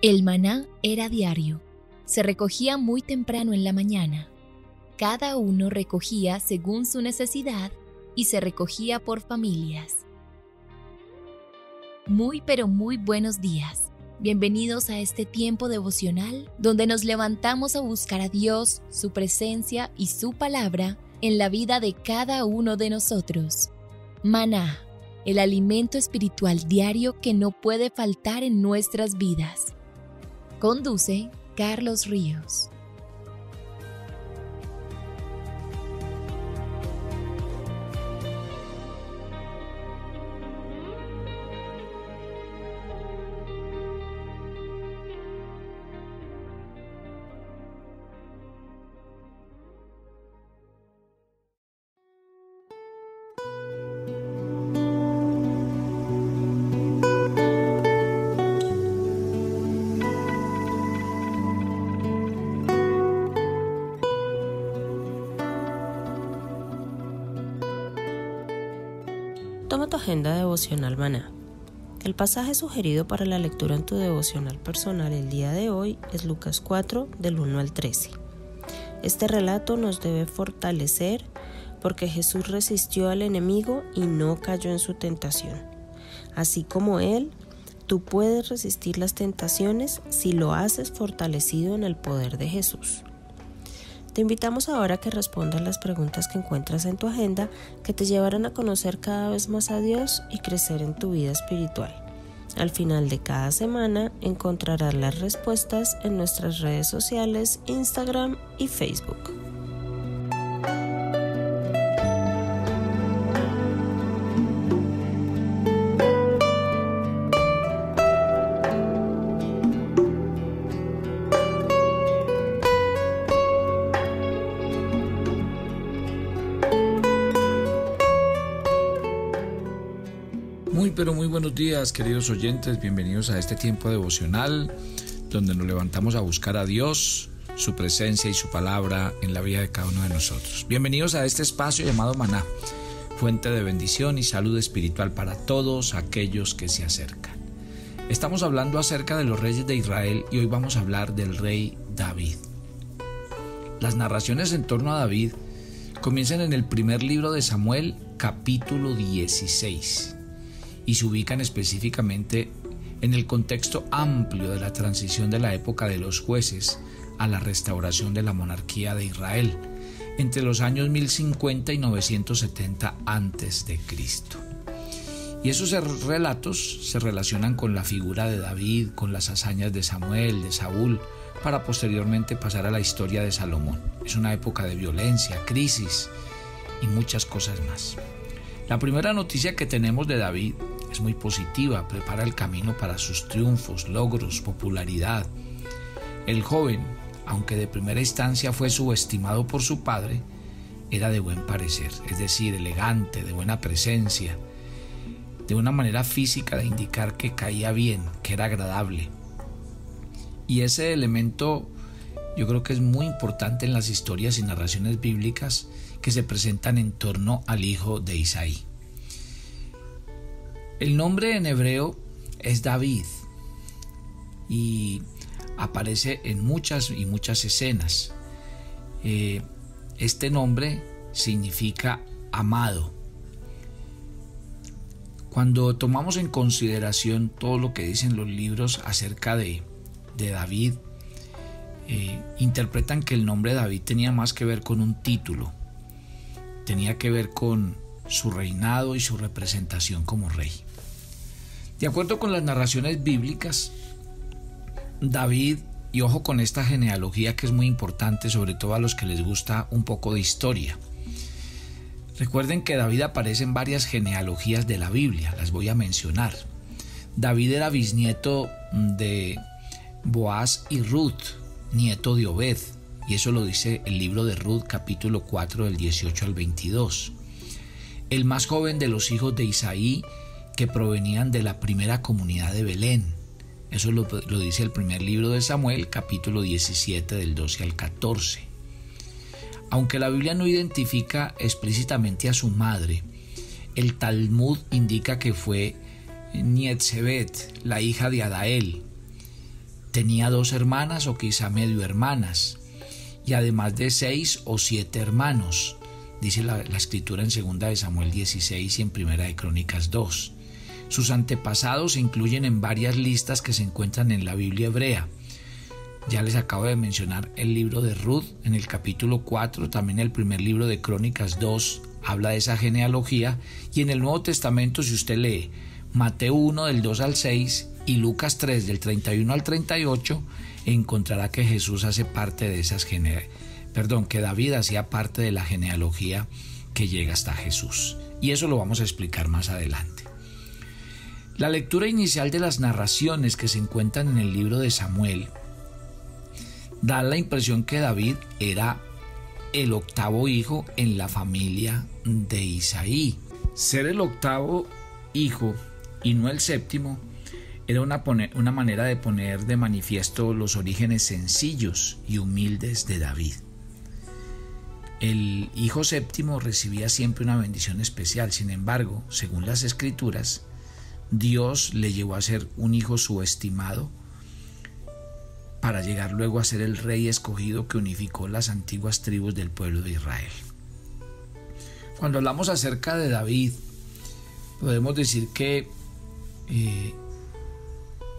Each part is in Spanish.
El maná era diario. Se recogía muy temprano en la mañana. Cada uno recogía según su necesidad y se recogía por familias. Muy pero muy buenos días. Bienvenidos a este tiempo devocional donde nos levantamos a buscar a Dios, su presencia y su palabra en la vida de cada uno de nosotros. Maná, el alimento espiritual diario que no puede faltar en nuestras vidas. Conduce Carlos Ríos. Toma tu agenda devocional Maná. El pasaje sugerido para la lectura en tu devocional personal el día de hoy es Lucas 4, del 1 al 13. Este relato nos debe fortalecer porque Jesús resistió al enemigo y no cayó en su tentación. Así como Él, tú puedes resistir las tentaciones si lo haces fortalecido en el poder de Jesús. Te invitamos ahora a que respondas las preguntas que encuentras en tu agenda que te llevarán a conocer cada vez más a Dios y crecer en tu vida espiritual. Al final de cada semana encontrarás las respuestas en nuestras redes sociales, Instagram y Facebook. Muy buenos días, queridos oyentes, bienvenidos a este tiempo devocional donde nos levantamos a buscar a Dios, su presencia y su palabra en la vida de cada uno de nosotros. Bienvenidos a este espacio llamado Maná, fuente de bendición y salud espiritual para todos aquellos que se acercan. Estamos hablando acerca de los reyes de Israel y hoy vamos a hablar del rey David. Las narraciones en torno a David comienzan en el primer libro de Samuel, capítulo 16. Y se ubican específicamente en el contexto amplio de la transición de la época de los jueces a la restauración de la monarquía de Israel, entre los años 1050 y 970 a.C. Y esos relatos se relacionan con la figura de David, con las hazañas de Samuel, de Saúl, para posteriormente pasar a la historia de Salomón. Es una época de violencia, crisis y muchas cosas más. La primera noticia que tenemos de David es muy positiva, prepara el camino para sus triunfos, logros, popularidad. El joven, aunque de primera instancia fue subestimado por su padre, era de buen parecer, es decir, elegante, de buena presencia, de una manera física de indicar que caía bien, que era agradable. Y ese elemento yo creo que es muy importante en las historias y narraciones bíblicas que se presentan en torno al hijo de Isaí. El nombre en hebreo es David y aparece en muchas escenas. Este nombre significa amado. Cuando tomamos en consideración todo lo que dicen los libros acerca de David, interpretan que el nombre David tenía más que ver con un título, tenía que ver con su reinado y su representación como rey. De acuerdo con las narraciones bíblicas, David, y ojo con esta genealogía que es muy importante, sobre todo a los que les gusta un poco de historia. Recuerden que David aparece en varias genealogías de la Biblia, las voy a mencionar. David era bisnieto de Boaz y Ruth, nieto de Obed, y eso lo dice el libro de Ruth, capítulo 4, del 18 al 22. El más joven de los hijos de Isaí, que provenían de la primera comunidad de Belén. Eso lo dice el primer libro de Samuel, capítulo 17, del 12 al 14. Aunque la Biblia no identifica explícitamente a su madre, el Talmud indica que fue Nietzebet, la hija de Adael, tenía 2 hermanas o quizá medio hermanas, y además de 6 o 7 hermanos, dice la escritura en 2 de Samuel 16 y en 1 de Crónicas 2. Sus antepasados se incluyen en varias listas que se encuentran en la Biblia hebrea. Ya les acabo de mencionar el libro de Ruth en el capítulo 4, también el primer libro de Crónicas 2 habla de esa genealogía, y en el Nuevo Testamento, si usted lee Mateo 1 del 2 al 6 y Lucas 3 del 31 al 38, encontrará que Jesús hace parte de esas que David hacía parte de la genealogía que llega hasta Jesús. Y eso lo vamos a explicar más adelante. La lectura inicial de las narraciones que se encuentran en el libro de Samuel da la impresión que David era el 8º hijo en la familia de Isaí. Ser el 8º hijo y no el 7º era una manera de poner de manifiesto los orígenes sencillos y humildes de David. El hijo 7º recibía siempre una bendición especial. Sin embargo, según las escrituras, Dios le llevó a ser un hijo subestimado para llegar luego a ser el rey escogido que unificó las antiguas tribus del pueblo de Israel. Cuando hablamos acerca de David, podemos decir que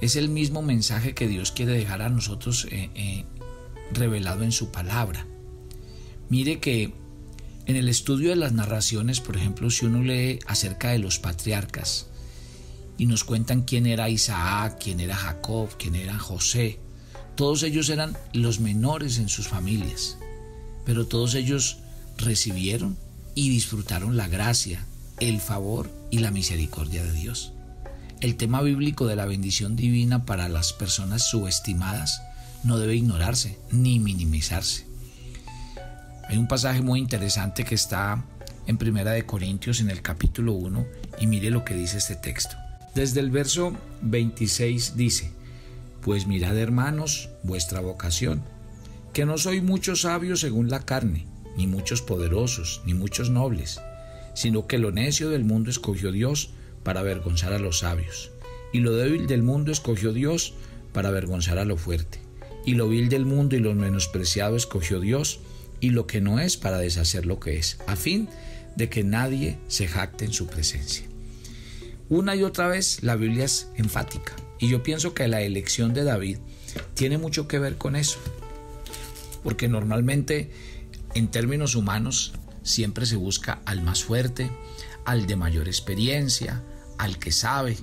es el mismo mensaje que Dios quiere dejar a nosotros revelado en su palabra. Mire que en el estudio de las narraciones, por ejemplo, si uno lee acerca de los patriarcas y nos cuentan quién era Isaac, quién era Jacob, quién era José, todos ellos eran los menores en sus familias, pero todos ellos recibieron y disfrutaron la gracia, el favor y la misericordia de Dios. El tema bíblico de la bendición divina para las personas subestimadas no debe ignorarse ni minimizarse. Hay un pasaje muy interesante que está en 1 de Corintios en el capítulo 1 y mire lo que dice este texto. Desde el verso 26 dice: Pues mirad, hermanos, vuestra vocación, que no sois muchos sabios según la carne, ni muchos poderosos, ni muchos nobles, sino que lo necio del mundo escogió Dios para avergonzar a los sabios, y lo débil del mundo escogió Dios para avergonzar a lo fuerte, y lo vil del mundo y lo menospreciado escogió Dios, y lo que no es para deshacer lo que es, a fin de que nadie se jacte en su presencia. Una y otra vez la Biblia es enfática, y yo pienso que la elección de David tiene mucho que ver con eso, porque normalmente en términos humanos siempre se busca al más fuerte, al de mayor experiencia, al que sabe,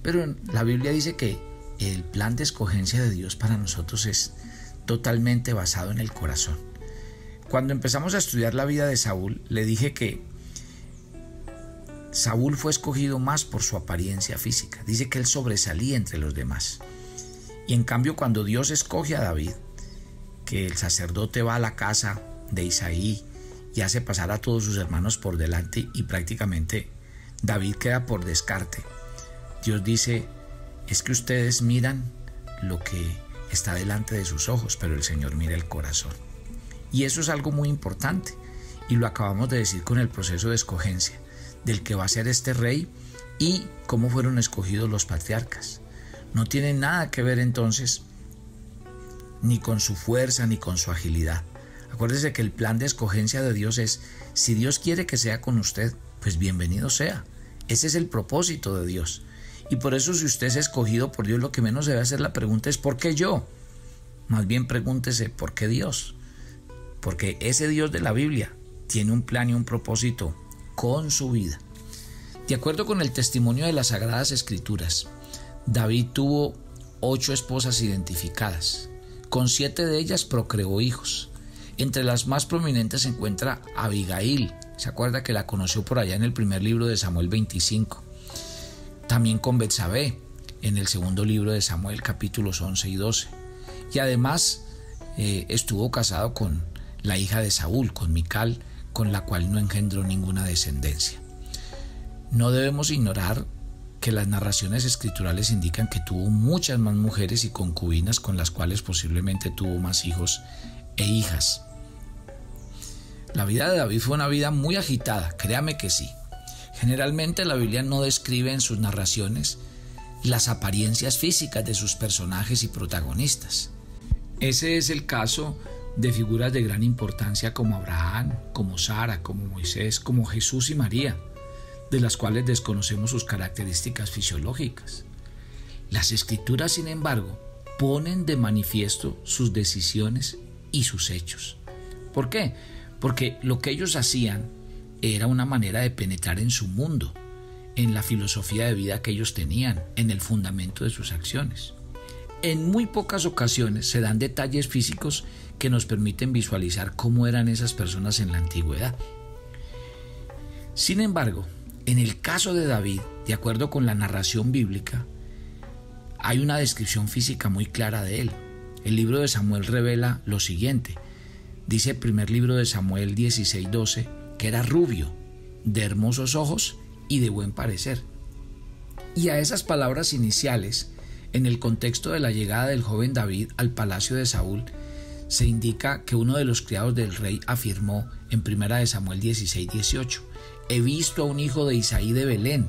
pero la Biblia dice que el plan de escogencia de Dios para nosotros es totalmente basado en el corazón. Cuando empezamos a estudiar la vida de Saúl, le dije que Saúl fue escogido más por su apariencia física. Dice que él sobresalía entre los demás. Y en cambio, cuando Dios escoge a David, que el sacerdote va a la casa de Isaí y hace pasar a todos sus hermanos por delante y prácticamente David queda por descarte. Dios dice: es que ustedes miran lo que está delante de sus ojos, pero el Señor mira el corazón. Y eso es algo muy importante, y lo acabamos de decir con el proceso de escogencia del que va a ser este rey y cómo fueron escogidos los patriarcas. No tiene nada que ver entonces ni con su fuerza ni con su agilidad. Acuérdese que el plan de escogencia de Dios es: si Dios quiere que sea con usted, pues bienvenido sea. Ese es el propósito de Dios. Y por eso, si usted es escogido por Dios, lo que menos debe hacer la pregunta es ¿por qué yo? Más bien pregúntese ¿por qué Dios? Porque ese Dios de la Biblia tiene un plan y un propósito con su vida. De acuerdo con el testimonio de las Sagradas Escrituras, David tuvo 8 esposas identificadas. Con 7 de ellas procreó hijos. Entre las más prominentes se encuentra Abigail. ¿Se acuerda que la conoció por allá en el primer libro de Samuel 25? También con Betsabé en el segundo libro de Samuel, capítulos 11 y 12. Y además estuvo casado con la hija de Saúl, con Mical, con la cual no engendró ninguna descendencia. No debemos ignorar que las narraciones escriturales indican que tuvo muchas más mujeres y concubinas con las cuales posiblemente tuvo más hijos e hijas. La vida de David fue una vida muy agitada, créame que sí. Generalmente la Biblia no describe en sus narraciones las apariencias físicas de sus personajes y protagonistas. Ese es el caso de figuras de gran importancia como Abraham, como Sara, como Moisés, como Jesús y María, de las cuales desconocemos sus características fisiológicas. Las Escrituras, sin embargo, ponen de manifiesto sus decisiones y sus hechos. ¿Por qué? Porque lo que ellos hacían era una manera de penetrar en su mundo, en la filosofía de vida que ellos tenían, en el fundamento de sus acciones. En muy pocas ocasiones se dan detalles físicos que nos permiten visualizar cómo eran esas personas en la antigüedad. Sin embargo, en el caso de David, de acuerdo con la narración bíblica, hay una descripción física muy clara de él. El libro de Samuel revela lo siguiente. Dice el primer libro de Samuel 16:12 que era rubio, de hermosos ojos y de buen parecer. Y a esas palabras iniciales, en el contexto de la llegada del joven David al palacio de Saúl, se indica que uno de los criados del rey afirmó en 1 Samuel 16:18: he visto a un hijo de Isaí de Belén,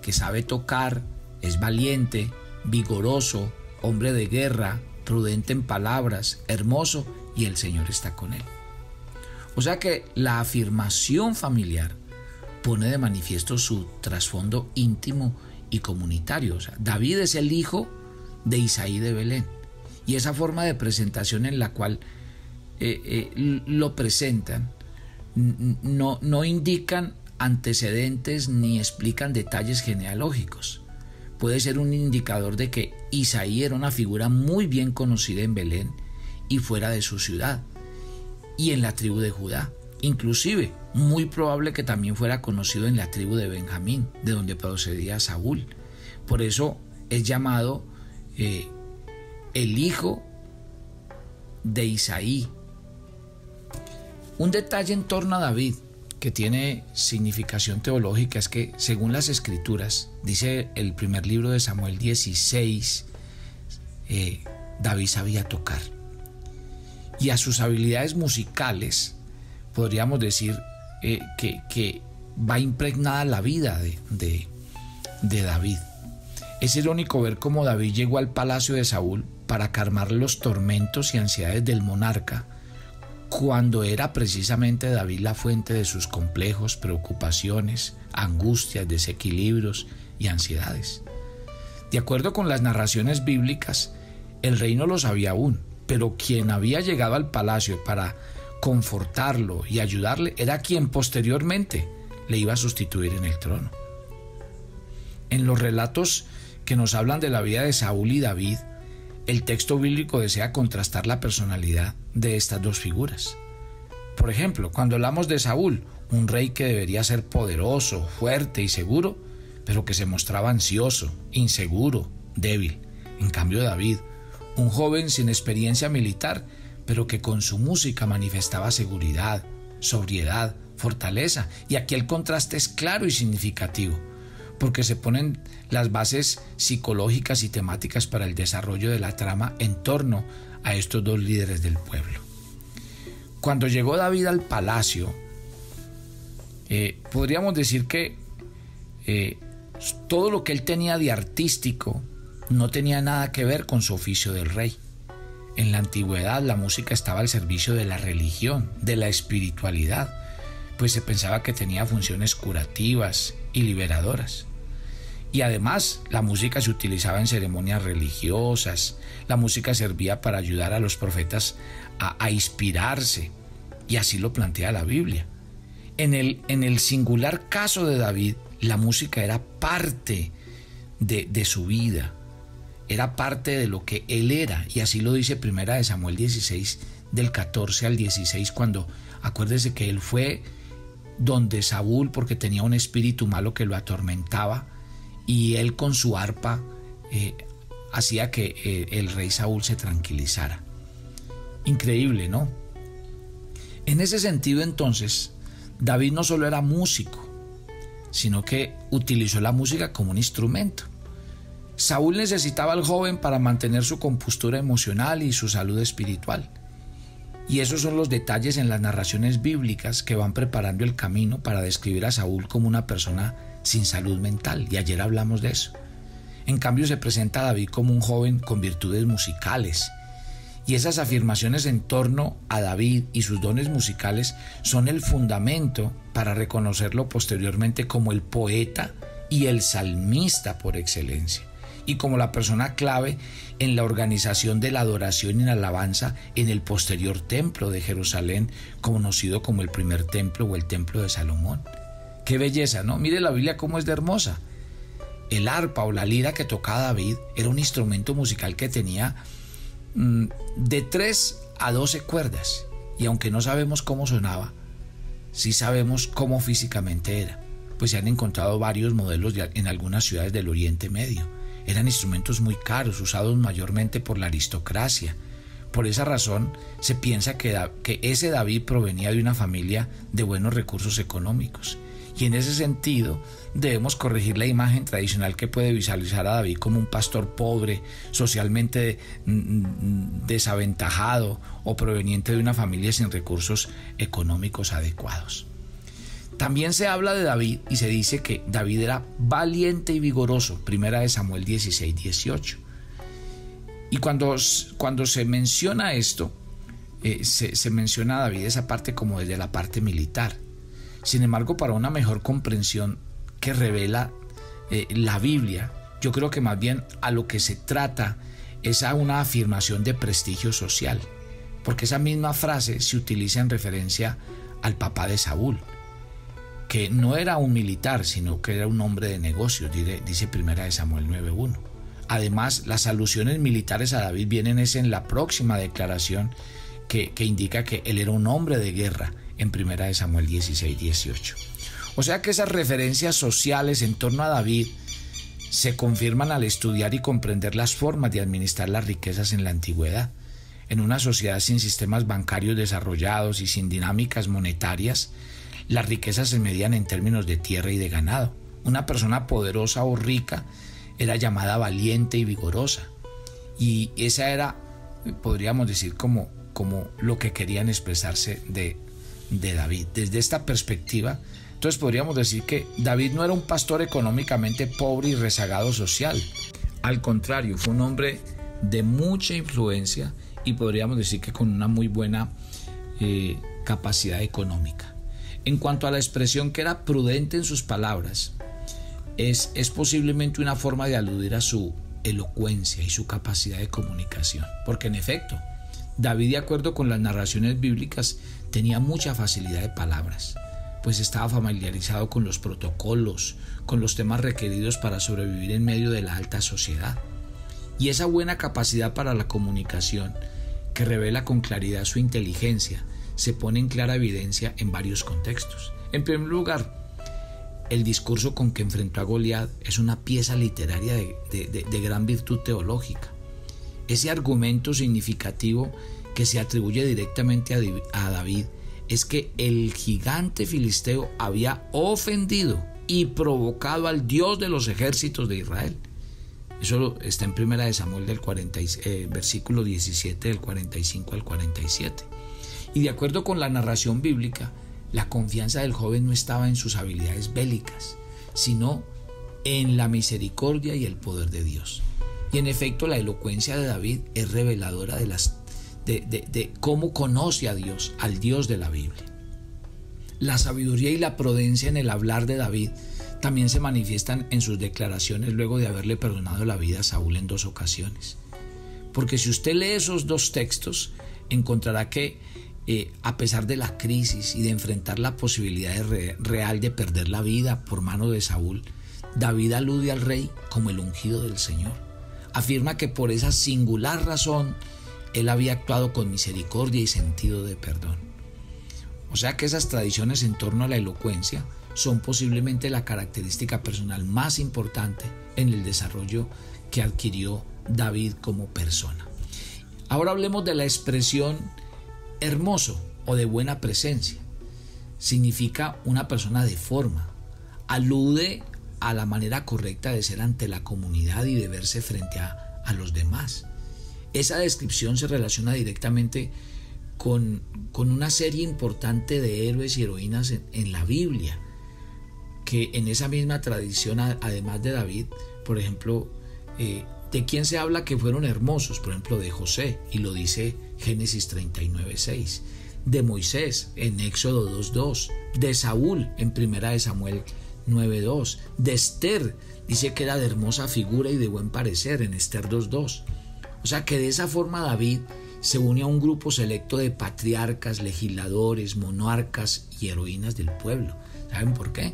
que sabe tocar, es valiente, vigoroso, hombre de guerra, prudente en palabras, hermoso, y el Señor está con él. O sea que la afirmación familiar pone de manifiesto su trasfondo íntimo y comunitario. O sea, David es el hijo de Isaí de Belén. Y esa forma de presentación en la cual lo presentan no indican antecedentes ni explican detalles genealógicos. Puede ser un indicador de que Isaí era una figura muy bien conocida en Belén y fuera de su ciudad, y en la tribu de Judá. Inclusive, muy probable que también fuera conocido en la tribu de Benjamín, de donde procedía Saúl. Por eso es llamado el hijo de Isaí. Un detalle en torno a David que tiene significación teológica es que, según las Escrituras, dice el primer libro de Samuel 16, David sabía tocar. Y a sus habilidades musicales podríamos decir que va impregnada la vida de David. Es irónico ver cómo David llegó al palacio de Saúl para calmar los tormentos y ansiedades del monarca, cuando era precisamente David la fuente de sus complejos, preocupaciones, angustias, desequilibrios y ansiedades. De acuerdo con las narraciones bíblicas, el rey no lo sabía aún, pero quien había llegado al palacio para confortarlo y ayudarle era quien posteriormente le iba a sustituir en el trono. En los relatos que nos hablan de la vida de Saúl y David, el texto bíblico desea contrastar la personalidad de estas dos figuras. Por ejemplo, cuando hablamos de Saúl, un rey que debería ser poderoso, fuerte y seguro, pero que se mostraba ansioso, inseguro, débil. En cambio, David, un joven sin experiencia militar, pero que con su música manifestaba seguridad, sobriedad, fortaleza. Y aquí el contraste es claro y significativo, porque se ponen las bases psicológicas y temáticas para el desarrollo de la trama en torno a estos dos líderes del pueblo. Cuando llegó David al palacio, podríamos decir que todo lo que él tenía de artístico no tenía nada que ver con su oficio del rey. En la antigüedad la música estaba al servicio de la religión, de la espiritualidad, pues se pensaba que tenía funciones curativas y liberadoras. Y además la música se utilizaba en ceremonias religiosas, la música servía para ayudar a los profetas a inspirarse, y así lo plantea la Biblia. En el singular caso de David, la música era parte de su vida, era parte de lo que él era, y así lo dice 1 Samuel 16, del 14 al 16, cuando acuérdese que él fue donde Saúl porque tenía un espíritu malo que lo atormentaba, y él con su arpa hacía que el rey Saúl se tranquilizara. Increíble, ¿no? En ese sentido, entonces, David no solo era músico, sino que utilizó la música como un instrumento. Saúl necesitaba al joven para mantener su compostura emocional y su salud espiritual. Y esos son los detalles en las narraciones bíblicas que van preparando el camino para describir a Saúl como una persona sin salud mental, y ayer hablamos de eso. En cambio se presenta a David como un joven con virtudes musicales. Y esas afirmaciones en torno a David y sus dones musicales son el fundamento para reconocerlo posteriormente como el poeta y el salmista por excelencia, y como la persona clave en la organización de la adoración y la alabanza en el posterior templo de Jerusalén, conocido como el primer templo o el templo de Salomón. ¡Qué belleza!, ¿no? Mire la Biblia cómo es de hermosa. El arpa o la lira que tocaba David era un instrumento musical que tenía de 3 a 12 cuerdas, y aunque no sabemos cómo sonaba, sí sabemos cómo físicamente era, pues se han encontrado varios modelos en algunas ciudades del Oriente Medio. Eran instrumentos muy caros, usados mayormente por la aristocracia. Por esa razón se piensa que ese David provenía de una familia de buenos recursos económicos. Y en ese sentido debemos corregir la imagen tradicional que puede visualizar a David como un pastor pobre, socialmente desaventajado o proveniente de una familia sin recursos económicos adecuados. También se habla de David y se dice que David era valiente y vigoroso, 1 Samuel 16, 18. Y cuando se menciona esto, se menciona a David esa parte como desde la parte militar. Sin embargo, para una mejor comprensión que revela la Biblia, yo creo que más bien a lo que se trata es a una afirmación de prestigio social, porque esa misma frase se utiliza en referencia al papá de Saúl, que no era un militar, sino que era un hombre de negocios, dice 1 Samuel 9:1. Además, las alusiones militares a David vienen en la próxima declaración que indica que él era un hombre de guerra, en 1 Samuel 16, 18. O sea que esas referencias sociales en torno a David se confirman al estudiar y comprender las formas de administrar las riquezas en la antigüedad. En una sociedad sin sistemas bancarios desarrollados y sin dinámicas monetarias, las riquezas se medían en términos de tierra y de ganado. Una persona poderosa o rica era llamada valiente y vigorosa. Y esa era, podríamos decir, como lo que querían expresarse de David. Desde esta perspectiva, entonces podríamos decir que David no era un pastor económicamente pobre y rezagado social. Al contrario, fue un hombre de mucha influencia y podríamos decir que con una muy buena capacidad económica. En cuanto a la expresión que era prudente en sus palabras, es posiblemente una forma de aludir a su elocuencia y su capacidad de comunicación, porque en efecto, David, de acuerdo con las narraciones bíblicas, tenía mucha facilidad de palabras, pues estaba familiarizado con los protocolos, con los temas requeridos para sobrevivir en medio de la alta sociedad. Y esa buena capacidad para la comunicación, que revela con claridad su inteligencia, se pone en clara evidencia en varios contextos. En primer lugar, el discurso con que enfrentó a Goliat es una pieza literaria de gran virtud teológica. Ese argumento significativo que se atribuye directamente a David es que el gigante filisteo había ofendido y provocado al Dios de los ejércitos de Israel. Eso está en 1 Samuel versículo 17 del 45 al 47. Y de acuerdo con la narración bíblica, la confianza del joven no estaba en sus habilidades bélicas, sino en la misericordia y el poder de Dios. Y en efecto, la elocuencia de David es reveladora de cómo conoce a Dios, al Dios de la Biblia. La sabiduría y la prudencia en el hablar de David también se manifiestan en sus declaraciones luego de haberle perdonado la vida a Saúl en 2 ocasiones. Porque si usted lee esos 2 textos, encontrará que a pesar de la crisis y de enfrentar la posibilidad real de perder la vida por mano de Saúl, David alude al rey como el ungido del Señor. Afirma que por esa singular razón él había actuado con misericordia y sentido de perdón. O sea que esas tradiciones en torno a la elocuencia son posiblemente la característica personal más importante en el desarrollo que adquirió David como persona. Ahora hablemos de la expresión hermoso o de buena presencia. Significa una persona de forma, alude a la manera correcta de ser ante la comunidad y de verse frente a los demás. Esa descripción se relaciona directamente con una serie importante de héroes y heroínas en la Biblia, que en esa misma tradición, además de David, por ejemplo, ¿De quién se habla que fueron hermosos? Por ejemplo, de José, y lo dice Génesis 39:6. De Moisés en Éxodo 2:2. De Saúl en Primera de Samuel 9:2. De Esther, dice que era de hermosa figura y de buen parecer en Esther 2:2. O sea que de esa forma David se une a un grupo selecto de patriarcas, legisladores, monarcas y heroínas del pueblo. ¿Saben por qué?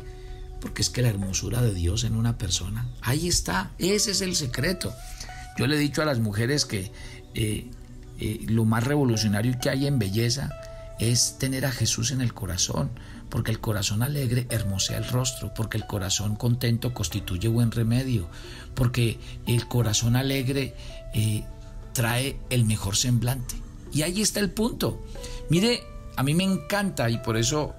Porque es que la hermosura de Dios en una persona, ahí está, ese es el secreto. Yo le he dicho a las mujeres que lo más revolucionario que hay en belleza es tener a Jesús en el corazón, porque el corazón alegre hermosea el rostro, porque el corazón contento constituye buen remedio, porque el corazón alegre trae el mejor semblante. Y ahí está el punto. Mire, a mí me encanta, y por eso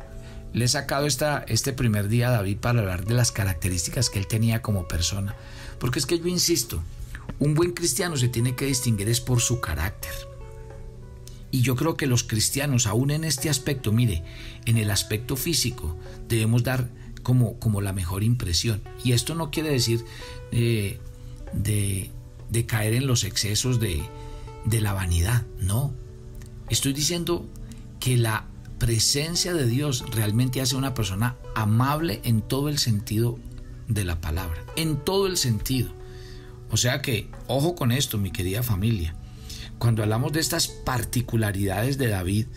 le he sacado este primer día a David para hablar de las características que él tenía como persona, porque es que yo insisto, un buen cristiano se tiene que distinguir es por su carácter. Y yo creo que los cristianos, aún en este aspecto, mire, en el aspecto físico, debemos dar como la mejor impresión. Y esto no quiere decir de caer en los excesos de la vanidad, no. Estoy diciendo que la presencia de Dios realmente hace a una persona amable en todo el sentido de la palabra, en todo el sentido. O sea que, ojo con esto, mi querida familia. Cuando hablamos de estas particularidades de David,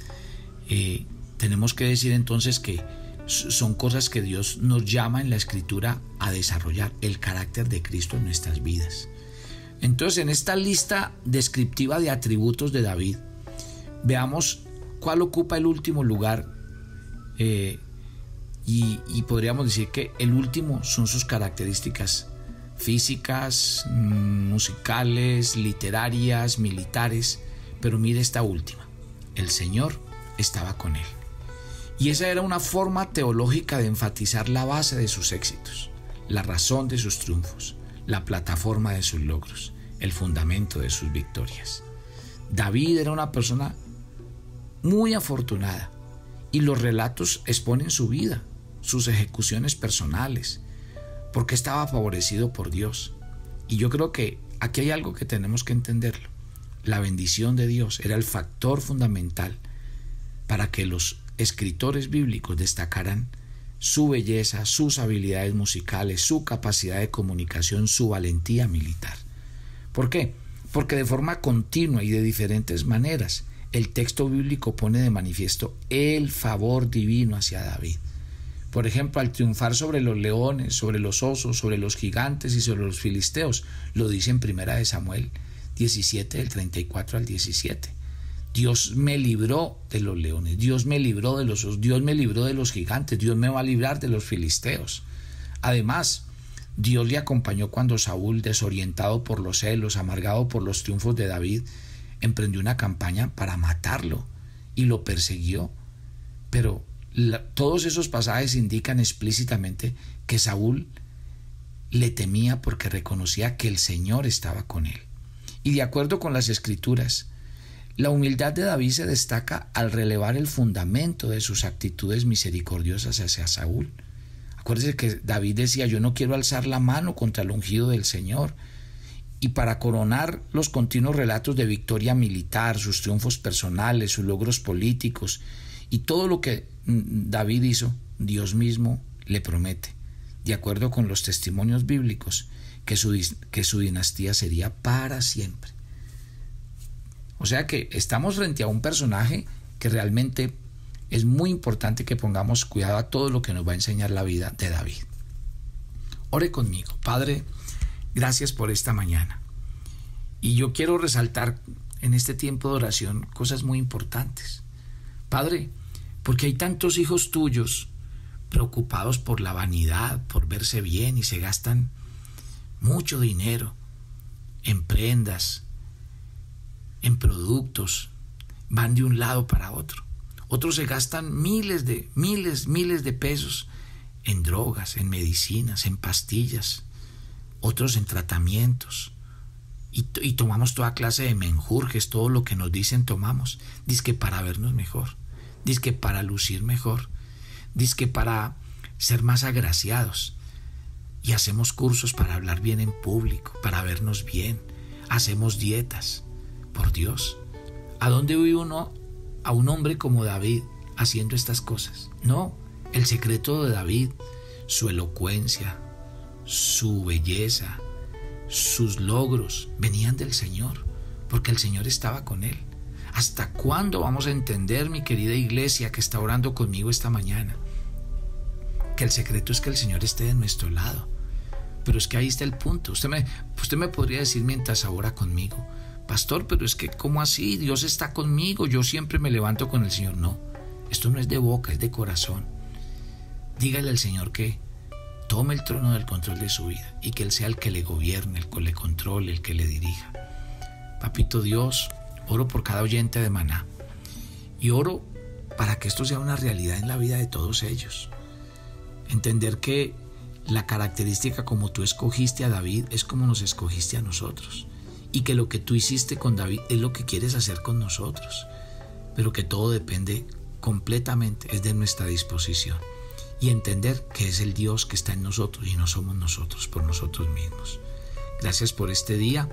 tenemos que decir entonces que son cosas que Dios nos llama en la Escritura a desarrollar, el carácter de Cristo en nuestras vidas. Entonces, en esta lista descriptiva de atributos de David, veamos cuál ocupa el último lugar, y podríamos decir que el último son sus características físicas, musicales, literarias, militares. Pero mire esta última: el Señor estaba con él. Y esa era una forma teológica de enfatizar la base de sus éxitos, la razón de sus triunfos, la plataforma de sus logros, el fundamento de sus victorias. David era una persona muy afortunada, y los relatos exponen su vida, sus ejecuciones personales, porque estaba favorecido por Dios. Y yo creo que aquí hay algo que tenemos que entenderlo. La bendición de Dios era el factor fundamental para que los escritores bíblicos destacaran su belleza, sus habilidades musicales, su capacidad de comunicación, su valentía militar. ¿Por qué? Porque de forma continua y de diferentes maneras el texto bíblico pone de manifiesto el favor divino hacia David. Por ejemplo, al triunfar sobre los leones, sobre los osos, sobre los gigantes y sobre los filisteos, lo dice en Primera de Samuel 17, del 34 al 17. Dios me libró de los leones, Dios me libró de los osos, Dios me libró de los gigantes, Dios me va a librar de los filisteos. Además, Dios le acompañó cuando Saúl, desorientado por los celos, amargado por los triunfos de David, emprendió una campaña para matarlo y lo persiguió. Pero todos esos pasajes indican explícitamente que Saúl le temía porque reconocía que el Señor estaba con él. Y de acuerdo con las Escrituras, la humildad de David se destaca al relevar el fundamento de sus actitudes misericordiosas hacia Saúl. Acuérdense que David decía: yo no quiero alzar la mano contra el ungido del Señor. Y para coronar los continuos relatos de victoria militar, sus triunfos personales, sus logros políticos y todo lo que David hizo, Dios mismo le promete, de acuerdo con los testimonios bíblicos, que su dinastía sería para siempre. O sea que estamos frente a un personaje que realmente es muy importante que pongamos cuidado a todo lo que nos va a enseñar la vida de David. Ore conmigo. Padre, gracias por esta mañana. Y yo quiero resaltar en este tiempo de oración cosas muy importantes. Padre, porque hay tantos hijos tuyos preocupados por la vanidad, por verse bien, y se gastan mucho dinero en prendas, en productos, van de un lado para otro. Otros se gastan miles de pesos en drogas, en medicinas, en pastillas, otros en tratamientos, y tomamos toda clase de menjurjes, todo lo que nos dicen tomamos, dizque para vernos mejor, dizque para lucir mejor, dizque para ser más agraciados. y hacemos cursos para hablar bien en público, para vernos bien, hacemos dietas. Por Dios, ¿a dónde ve uno a un hombre como David haciendo estas cosas? No, el secreto de David, su elocuencia, su belleza, sus logros venían del Señor, porque el Señor estaba con él. ¿Hasta cuándo vamos a entender, mi querida iglesia que está orando conmigo esta mañana, que el secreto es que el Señor esté de nuestro lado? Pero es que ahí está el punto. Usted me podría decir mientras ora conmigo: pastor, pero es que ¿cómo así? Dios está conmigo, yo siempre me levanto con el Señor. No, esto no es de boca, es de corazón. Dígale al Señor que tome el trono del control de su vida y que Él sea el que le gobierne, el que le controle, el que le dirija. Papito Dios, oro por cada oyente de Maná y oro para que esto sea una realidad en la vida de todos ellos. Entender que la característica como tú escogiste a David es como nos escogiste a nosotros, y que lo que tú hiciste con David es lo que quieres hacer con nosotros, pero que todo depende completamente, es de nuestra disposición, y entender que es el Dios que está en nosotros y no somos nosotros por nosotros mismos. Gracias por este día,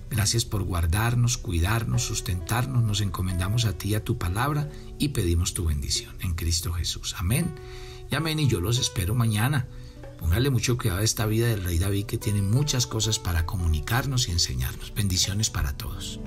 gracias por guardarnos, cuidarnos, sustentarnos. Nos encomendamos a ti y a tu palabra y pedimos tu bendición en Cristo Jesús. Amén y amén, y yo los espero mañana. Póngale mucho cuidado a esta vida del rey David, que tiene muchas cosas para comunicarnos y enseñarnos. Bendiciones para todos.